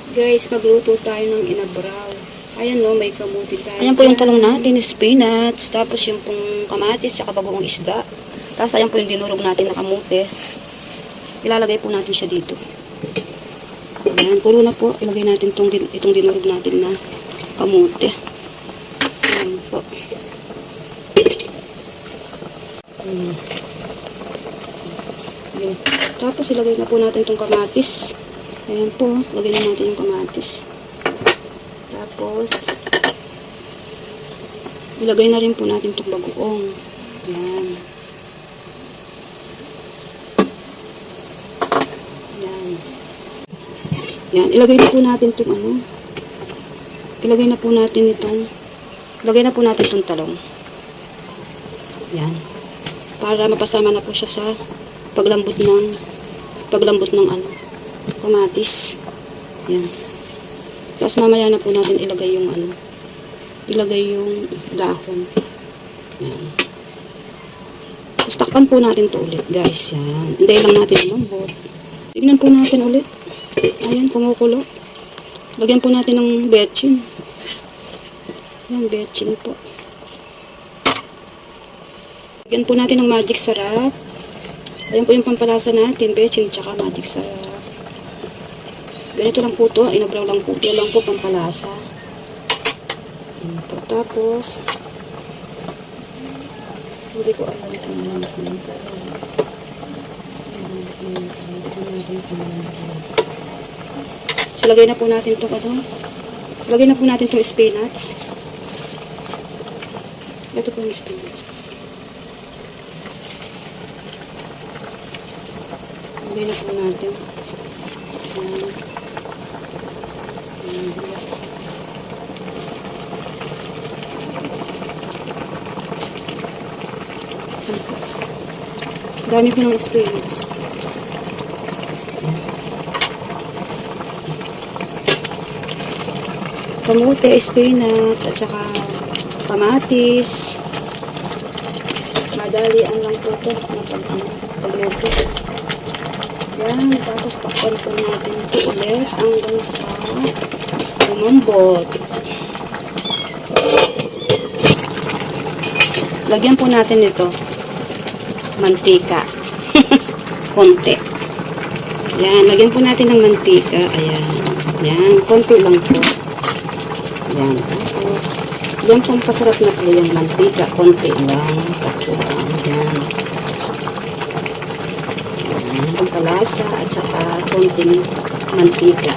Guys, magluto tayo ng inabraw. Ayan no, may kamuti tayo. Ayan po yung talong natin, spinach, tapos yung pong kamatis, tsaka bagoong isda. Tapos ayan po yung dinurog natin na kamuti. Ilalagay po natin siya dito. Ayan, pulo na po. Ilagay natin itong dinurog natin na kamuti. Ayan po. Ayan. Tapos ilagay na po natin itong kamatis. Ayan po, lagay na natin yung kamatis. Tapos, ilagay na rin po natin itong bagoong. Ayan. Ayan. Ayan, ilagay na po natin itong ilagay na po natin itong talong. Ayan. Para mapasama na po siya sa paglambot ng kamatis. Ayan. Tapos mamaya na po natin ilagay yung dahon. Ayan. Tapos takpan po natin to ulit, guys. Yan. Hintayin lang natin lumambot. Tignan po natin ulit. Ayan, kumukulo. Lagyan po natin ng betchin. Ayan, betchin po. Lagyan po natin ng magic sarap. Ayan po yung pampalasa natin, betchin, tsaka magic sarap. Ganito lang po to, inabraw lang po. Yan lang po pampalasa. Tapos, hindi ko alam so, lagay na po natin itong lagay na po natin itong spinach. Ito po yung spinach. Lagay na po natin. Dami po ng spinach. Kamote, spinach, at saka kamatis. Madalian lang po ito pagluto. Yan, tapos takpan po natin ito ulit hanggang sa lumambot. Lagyan po natin ito mantika. Konti. Yan, lagyan po natin ng mantika. Ayan. Yan, konti lang po. Yan. Tapos, yan pong pasarap na po yung mantika. Konti lang. Sakto lang. Yan. Yan, pampalasa at saka konting mantika.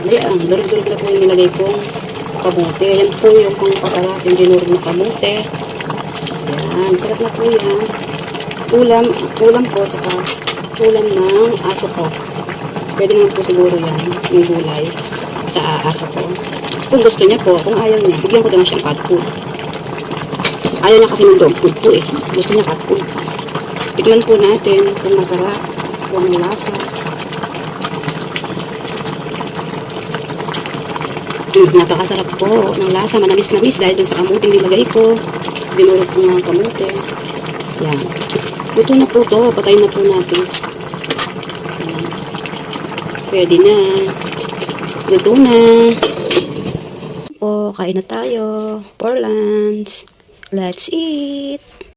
Ayan, durug-durug na po yung nilagay kong kamote. Yan po yung pang pasarap yung dinurog na kamote. Yan, sarap na po yan. Ulam po, tsaka ulam ng aso ko. Pwede naman po siguro yan, yung gulay sa aso ko. Kung gusto niya po, kung ayaw niya, bigyan ko naman siyang cat food. Ayaw niya kasi ng dog food po eh. Gusto niya cat food. Tignan po natin kung masarap, kung ano lasa. Napakasarap po ng lasa, manamis-namis dahil dun sa kamuting nilagay ko. Dinurog ko ng kamote. Yan. Luto na po to. Patayin na po natin. Yan. Pwede na. Luto na. O, kain na tayo. For lunch. Let's eat.